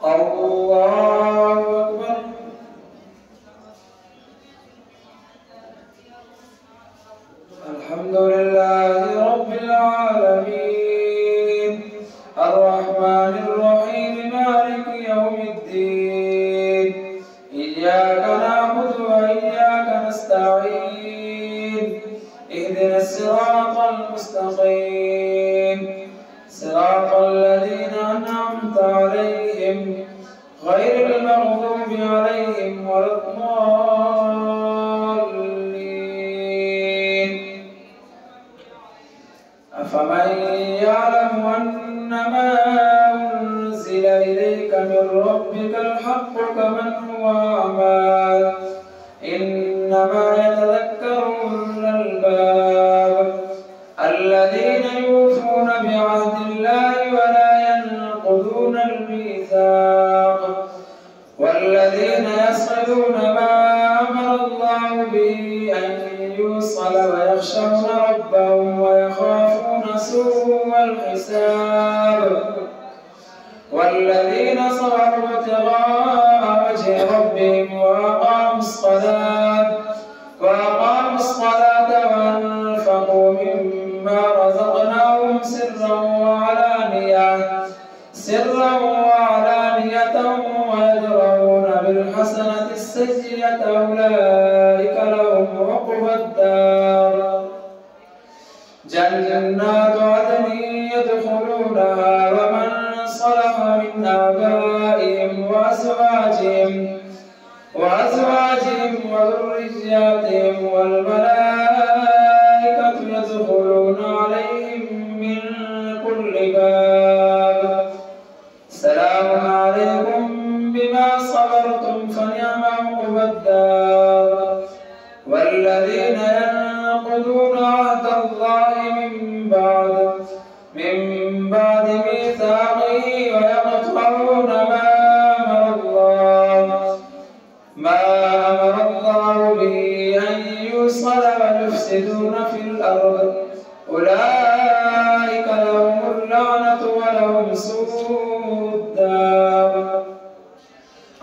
الله أكبر. الحمد لله رب العالمين الرحمن الرحيم مالك يوم الدين إياك نعبد وإياك نستعين اهدنا الصراط المستقيم صراط الذين أنعمت عليهم غير المغضوب عليهم ولا الضالين. أفمن يعلم أنما أنزل إليك من ربك الحق كمن هو أعمى إنما يتذكر أولو الألباب الذين يوفون بعهد الله ولا ينقضون الميثاق والذين يصلون ما أمر الله به أن يوصل ويخشون ربهم ويخافون سوء الحساب والذين صبروا ابتغاء وجه ربهم وأقاموا الصلاة وأنفقوا مما رزقناهم سرا وعلانية ويدرؤون بالحسنة السيئة أولئك لهم عقبى الدار جنات عدن يدخلونها ومن صلح من آبائهم وأزواجهم وذرياتهم والملائكة يدخلون عليهم من كل باب سلام عليكم بما صبرتم فنعم عقبى الدار. والذين ينقضون عهد الله من بعد ميثاقه ويقطعون ما أمر الله به أن يوصل ويفسدون في الأرض أولئك لهم اللعنة ولهم سوء الدار.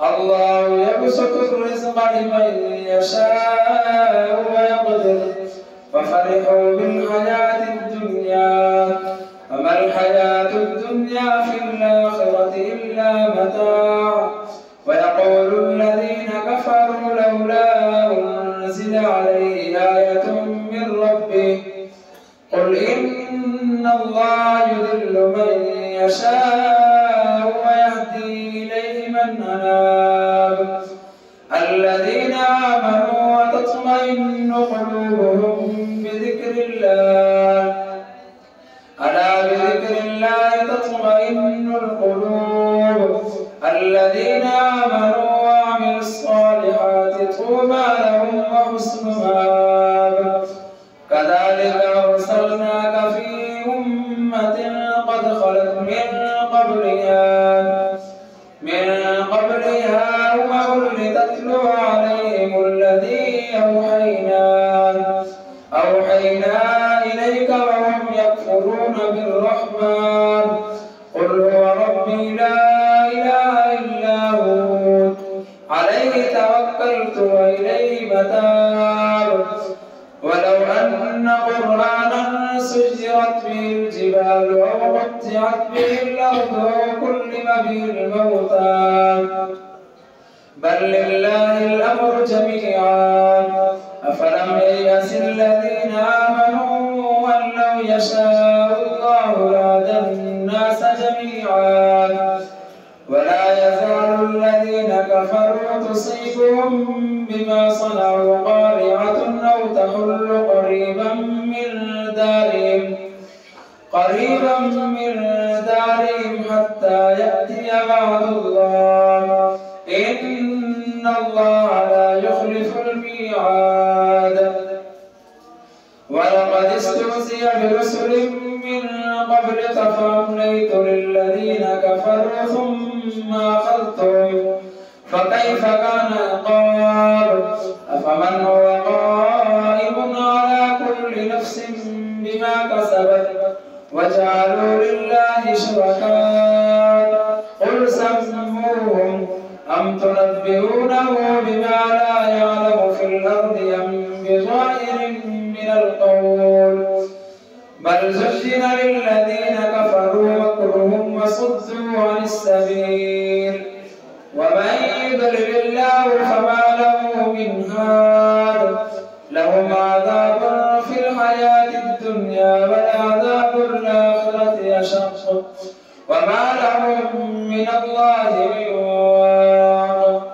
الله يبسط الرزق لمن يشاء ويقدر وفرحوا بالحياة الدنيا وما الحياة الدنيا في الآخرة إلا متاع. ويقول الذين كفروا لولا أنزل عليه آية من ربه قل إن الله يضل من يشاء ويهدي إليه من أناب. الذين آمنوا وتطمئن قلوبهم بذكر الله ألا بذكر الله تطمئن القلوب. الذين آمنوا وعملوا الصالحات طوبى لهم وحسن مآب. كذلك أرسلناك في أمة قد خلت من قبلها أمم لتتلو عليهم الذي أوحينا إليك وهم يكفرون بالرحمن قل هو ربي لا إله إلا هو عليه توكلت وإليه متاب. ولو أن قرآنا سيرت به الجبال أو قطعت به الأرض أو كلم به الموتى بل لله الأمر جميعا. أفلم ييأس الذين آمنوا أن لو يشاء الله لهدى الناس جميعا. ولا يزال الذين كفروا تصيبهم بما صنعوا قارعة أو تحل قريبا من دارهم حتى يأتي وعد الله إن الله لا يخلف الميعاد. ولقد استهزئ برسل من قبلك فأمليت للذين كفروا ثم أخذتهم فكيف كان عقاب. أفمن هو قائم على كل نفس بما كسبت وجعلوا لله شركاء قل سموهم أم تنبئونه بما لا يعلم في الأرض أم بظاهر من القول بل زين للذين كفروا مكرهم وصدوا عن السبيل ومن يضلل الله فما له من هاد لهم عذاب في الحياة الدنيا ولعذاب الآخرة أشق وما لهم من الله من واق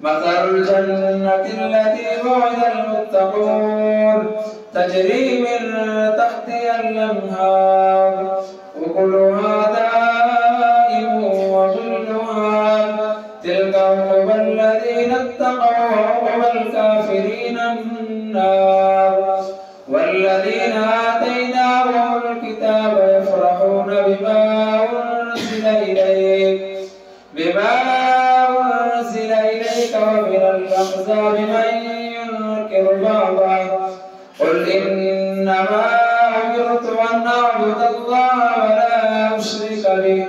مثل الجنة التي وعد المتقون تجري من تحتها الأنهار أكلها دائم وظلها تلك عقبى الذين اتقوا وعقبى الكافرين النار والذين آتيناهم الكتاب يفرحون بما أنزل إليك ومن الأحزاب من ينكر بعضه قل إنما أمرت أن أعبد الله ولا أشرك به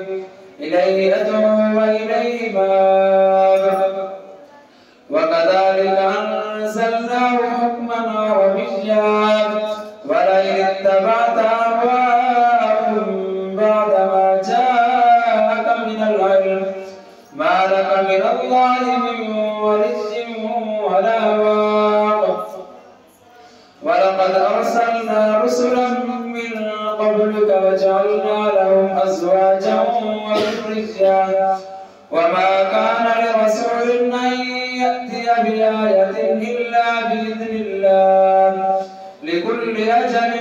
إليه أدعو وإليه مآب وكذلك أنزلناه حكما عربيا ولئن اتبعت أهواءهم بعد ما جاءك من العلم ما لك من الله من ولي ولا واق ولقد أرسلنا رسلا من قبلك وجعلنا لهم أزواجا وذريا وما كان لرسول أن يأتي بآية إلا بإذن الله لكل أجل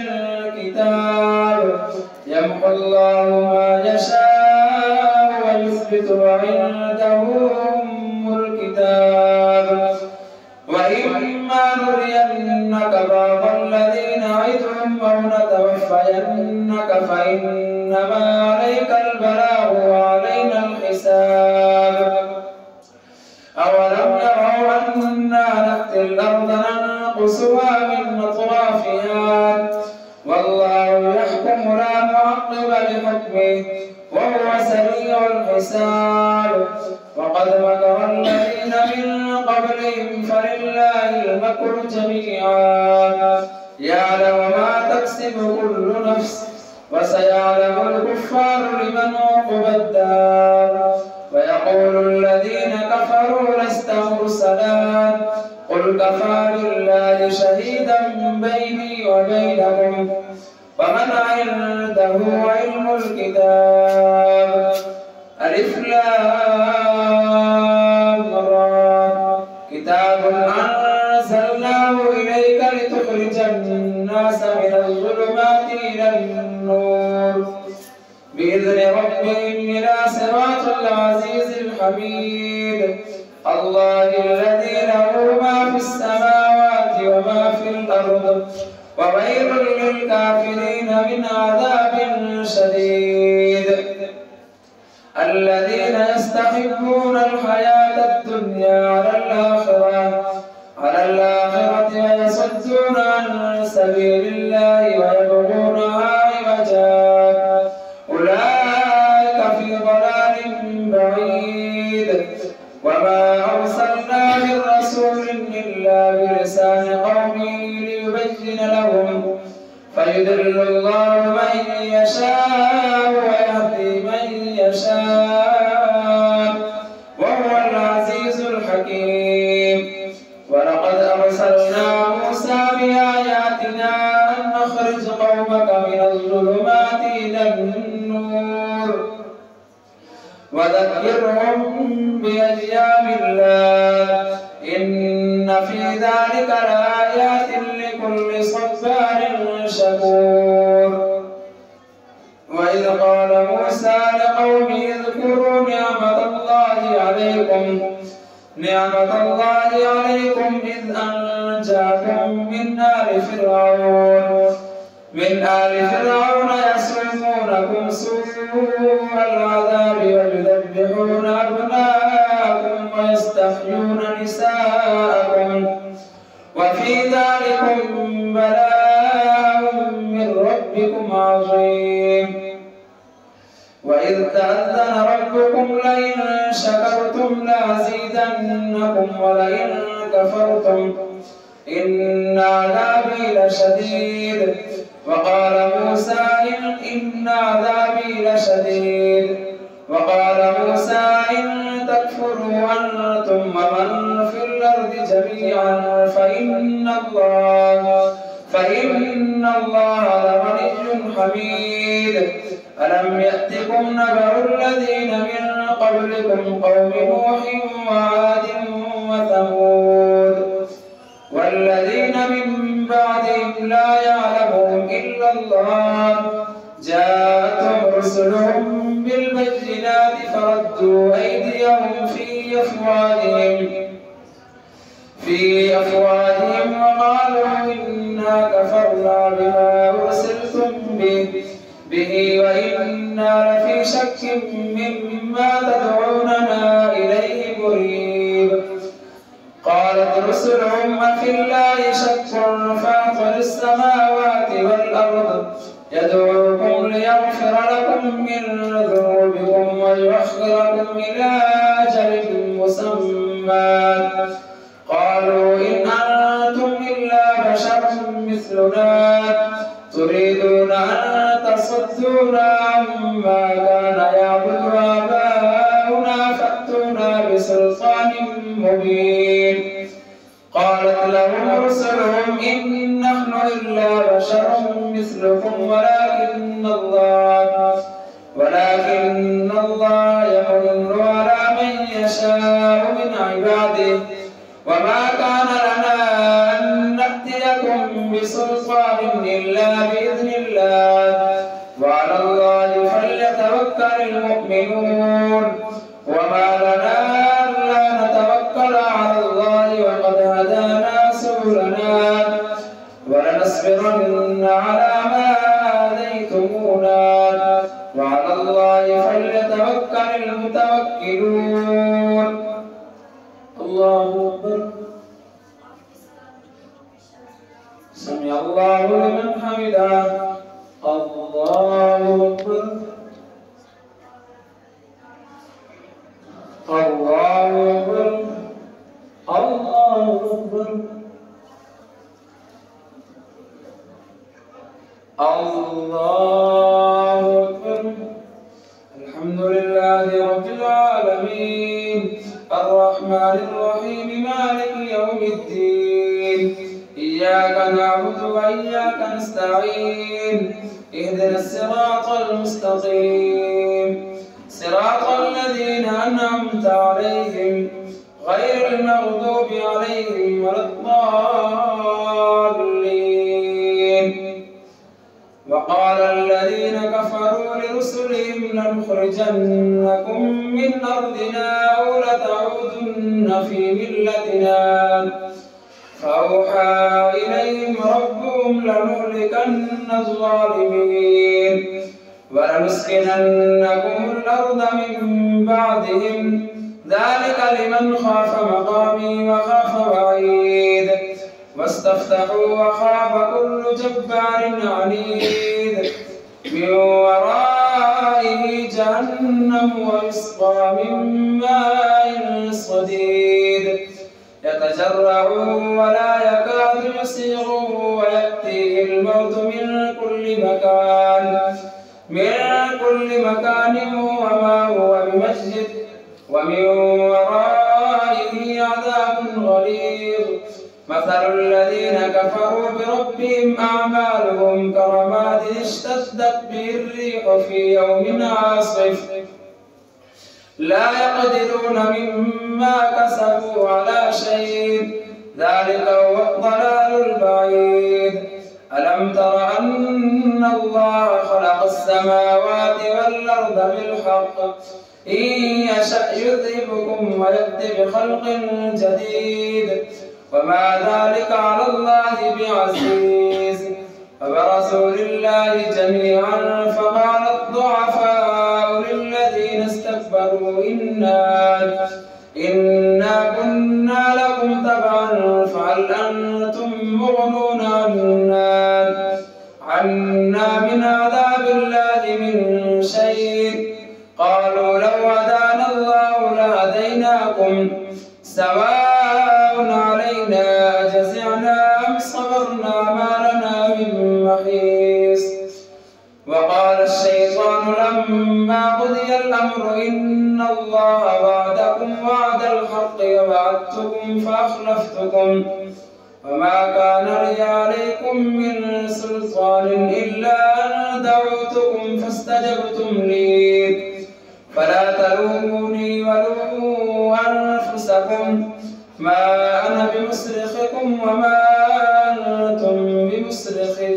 كتاب يمحو الله ما يشاء ويثبت وعنده أم الكتاب وإما نرينك بعض الذين نعدهم أو نتوفينك فإنما عليك البلاغ وعلينا الحساب أولم يروا أنا نأتي الأرض ننقصها من أطرافها والله يحكم لا معقب لحكمه وهو سريع الحساب وقد مكر الذين من قبلهم فلله المكر جميعا يعلم ما تكسب كل نفس وسيعلم الكفار لمن عقبى الدار ويقول الذين كفروا لست مرسلا قل كفى بالله شهيدا بيني وبينكم ومن عنده علم الكتاب ألف لام را كتاب أنزلناه إليك لتخرج الناس من الظلمات إلى النور بإذن ربهم إلى صراط العزيز الحميد الله الذي له ما في السماوات وما في الأرض وويل للكافرين من عذاب شديد الذين يستحبون الحياة الدنيا على الآخرة ويصدون عن سبيل الله ويبغونها عوجا أولئك في ضلال بعيد وما أرسلنا من رسول إلا بلسان قومه ليبين لهم فيضل الله من يشاء ويهدي من يشاء وهو العزيز الحكيم ولقد أرسلنا موسى بآياتنا أن نخرج قومك من الظلمات إلى النور وذكرهم بأيام الله إن في ذلك لآيات لكل صبار شكور وإذ قال موسى لقومه اذكروا نعمة الله عليكم إذ أنجاكم من آل فرعون يسومونكم سوء العذاب ويذبحون أبناءكم ويستحيون نساءكم وفي ذلكم بلاء من ربكم عظيم وإذ تأذن ربكم لئن شكرتم لأزيدنكم ولئن كفرتم إن عذابي لشديد. وقال موسى إن عذابي لشديد. وقال موسى إن تكفروا أنتم ومن في الأرض جميعا فإن الله لغني حميد. ألم يأتكم نبأ الذين من قبلكم قوم نوح وعاد وثمود والذين من بعدهم لا يعلمهم إلا الله جاءتهم رسلهم بالبينات فردوا أيديهم في أفواههم وقالوا إنا كفرنا بما أرسلتم به وإنا لفي شك مما تدعوننا إليه مريب. قالت رسلهم أفي الله شك فاطر السماوات والأرض يدعوكم ليغفر لكم من ذنوبكم ويؤخركم إلى أجل مسمى. قالوا إن أنتم إلا بشر مثلنا تريدون أن تصدونا عما كان يعبد آباؤنا فأتونا بسلطان مبين. قالت لهم رسلهم إن نحن إلا بشر مثلكم ولكن الله يمن على من يشاء من عباده وما كان لنا أن نأتيكم بسلطان إلا بإذن الله وعلى الله فليتوكل المؤمنون. وما لنا ألا نتوكل على الله وقد هدانا سبلنا ولنصبرن على ما آذيتمونا وعلى الله فليتوكل المتوكلون. الله أكبر. سمع الله لمن حمده. الله أكبر. الله أكبر. الله أكبر. الله أكبر. الحمد لله رب العالمين الرحمن الرحيم مالك يوم الدين إياك نعبد وإياك نستعين اهدنا الصراط المستقيم صراط الذين أنعمت عليهم غير المغضوب عليهم ولا الضالين. وقال الذين كفروا لرسلهم لنخرجنكم من أرضنا أو لتعودن في ملتنا فأوحى إليهم ربهم لنهلكن الظالمين ولنسكننكم الأرض من بعدهم ذلك لمن خاف مقامي وخاف وعيد واستفتحوا وخاب كل جبار عنيد من ورائه جهنم ويسقى من ماء صديد يتجرعه ولا يكاد يسيغه ويأتيه الموت من كل مكان وما هو بمسجد ومن ورائه عذاب غليظ. مثل الذين كفروا بربهم أعمالهم كرماد اشتدت به الريح في يوم عاصف لا يقدرون مما كسبوا على شيء ذلك هو الضلال البعيد. ألم تر أن الله خلق السماوات والأرض بالحق إن يشأ يذهبكم ويأتي بخلق جديد وما ذلك على الله بعزيز. وبرسول الله جميعا فقال الضعفاء للذين استكبروا إنا كنا لكم تبعا فهل أنتم مغنون عنا من عذاب الله من شيء قالوا لو هدانا الله لهديناكم سواء علينا أجزعنا أم صبرنا ما لنا من محيص. وقال الشيطان لما قضي الأمر إن الله وعدكم وعد الحق ووعدتكم فأخلفتكم وما كان لي عليكم من سلطان إلا أن دعوتكم فاستجبتم لي فلا تلوموني ولوموا أنفسكم ما أنا بمصرخكم وما أنتم بمصرخي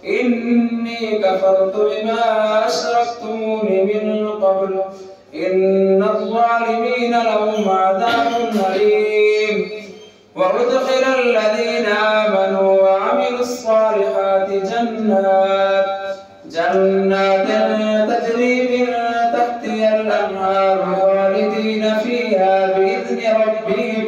إني كفرت بما أشركتمون من قبل إن الظالمين لهم عذاب أليم. وأدخل الذين آمنوا وعملوا الصالحات جنات تجري من تحتها الأنهار خالدين فيها بإذن ربهم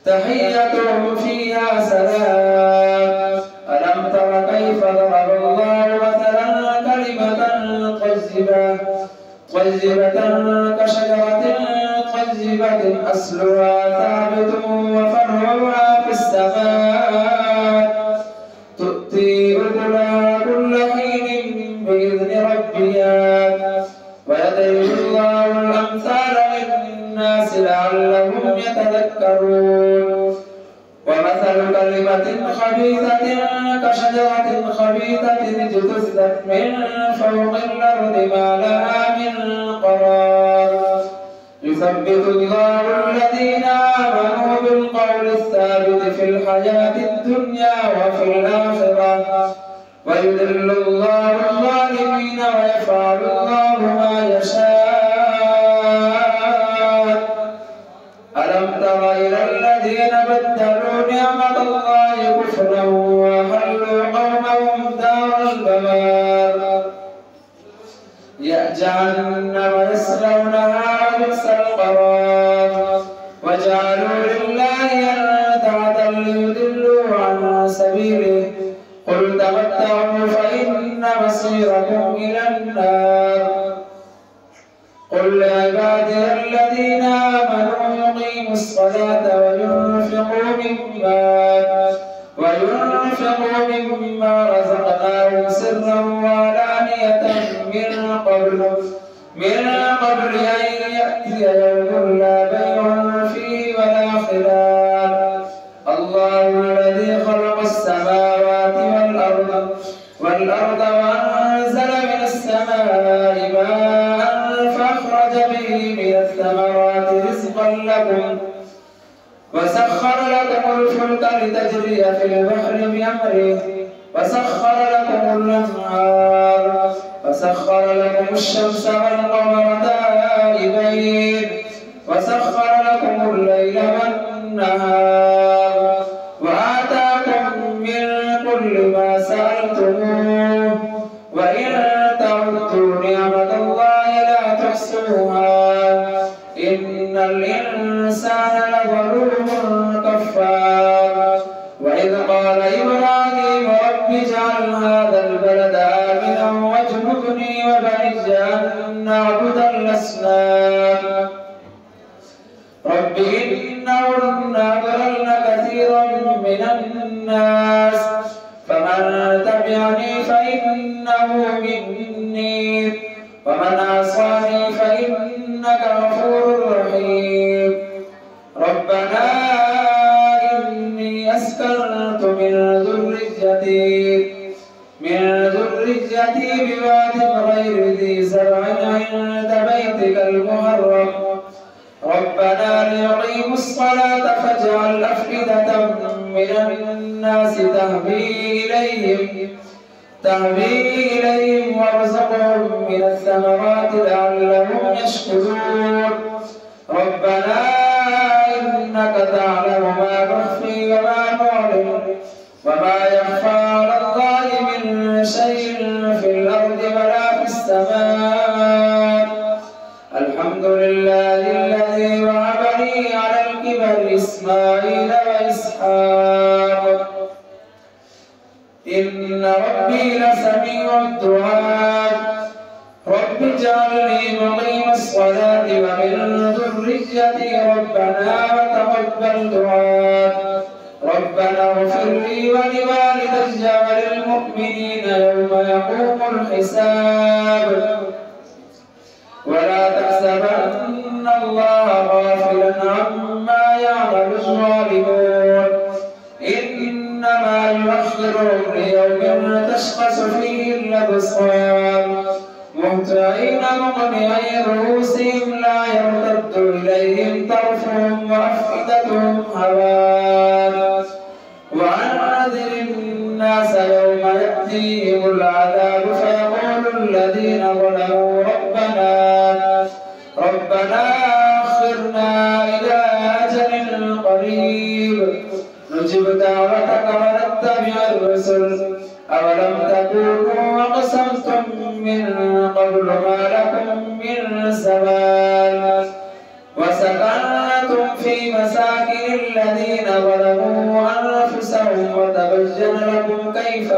تحيتهم فيها سلام. ألم تر كيف ضرب الله مثلا كلمة طيبة كشجرة طيبة أصلها ثابت وفرعها في السماء تؤتي أكلها كل حين بإذن ربها ويضرب الله الأمثال للناس لعلهم يتذكرون. ومثل كلمة خبيثة كشجرة خبيثة اجتثت من فوق الأرض ما لها من قرار يثبت الله الذين آمنوا بالقول الثابت في الحياة الدنيا وفي الآخرة ويذل الله الظالمين ويفعل الله ما يشاء. ألم تر إلى الذين بدلوا نعمة الله كفرا وأحلوا قومهم دار البوار جهنم يصلونها وبئس القرار وجعلوا لله أندادا ليضلوا عن سبيله قل تمتعوا فإن مصيركم إلى النار. قل لعبادي الذين آمنوا يقيموا الصلاة وينفقوا مما رزقناهم سرا وعلانية من قبل أن يأتي يوم لا بيع فيه ولا خلال. الله الذي خلق السماوات والأرض وأنزل من السماء ماء فأخرج به من الثمرات رزقا لكم وسخر لكم الفلك لتجري في البحر بأمره وسخر لكم الأنهار وسخر لكم الشمس والقمر دائبين وسخر لكم الليل والنهار وآتاكم من كل ما سألتموه وإن تعدوا نعمة الله لا تحصوها إن الإنسان لظلوم كفار. وإذ قال إبراهيم رب اجعل هذا البلد آمنا واجنبني وبني أن نعبد الأصنام رب إنهن أضللن كثيرا من الناس فمن تبعني فإنه مني ومن عصاني فإنك غفور رحيم. ربنا إني أسكنت من ذريتي بواد غير ذي زرع عند بيتك المحرم ربنا ليقيموا الصلاة فاجعل أفئدة من الناس تهوي إليهم وارزقهم من الثمرات لعلهم يشكرون. ربنا إنك تعلم ما نخفي وما نعلن وما يخفى على الله من شيء في الأرض ولا في السماء. الحمد لله الذي وهب لي على الكبر إسماعيل وإسحاق إن ربي لسميع الدعاء. رب واجعلني مقيم الصلاة ومن ذريتي ربنا وتقبل دعاء ربنا اغفر لي ولوالدي وللمؤمنين يوم يقوم الحساب ولا تحسبن الله غافلا عما يعمل الظالمون إنما يؤخرهم ليوم تشخص فيه الأبصار مهطعين مقنعي رؤوسهم لا يرتد إليهم طرفهم وأفئدتهم هواء وأنذر الناس يوم يأتيهم العذاب فيقول الذين ظلموا ربنا أخرنا إلى أجل قريب نجب دعوتك ونتبع الرسل أولم تكونوا أقسمتم من قبل ما لكم من زوال وسكنتم في مساكن الذين ظلموا أنفسهم وتبين لكم كيف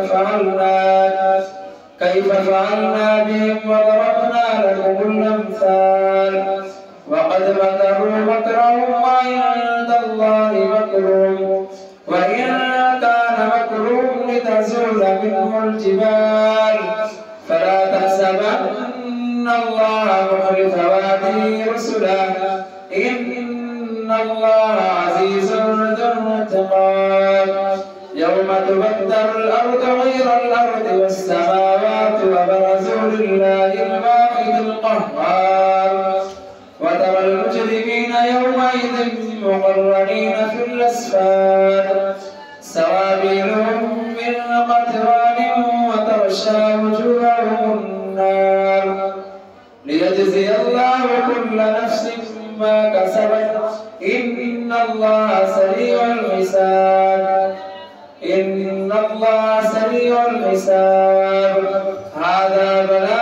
فعلنا بهم وضربنا لكم الأمثال وقد مكروا مكرهم وعند الله مكرهم وإن كان مكرهم لتزول منه الجبال فلا تحسبن الله مخلف وعده رسله إن الله عزيز ذو انتقام يوم تبدل الأرض غير الأرض والسماوات وبرزوا لله الواحد القهار وترى المجرمين يومئذ مقرنين في الأصفاد سرابيلهم من قطران وتغشى وجوههم النار ليجزي الله كل نفس ما كسبت إن الله سريع الحساب هذا بلاغ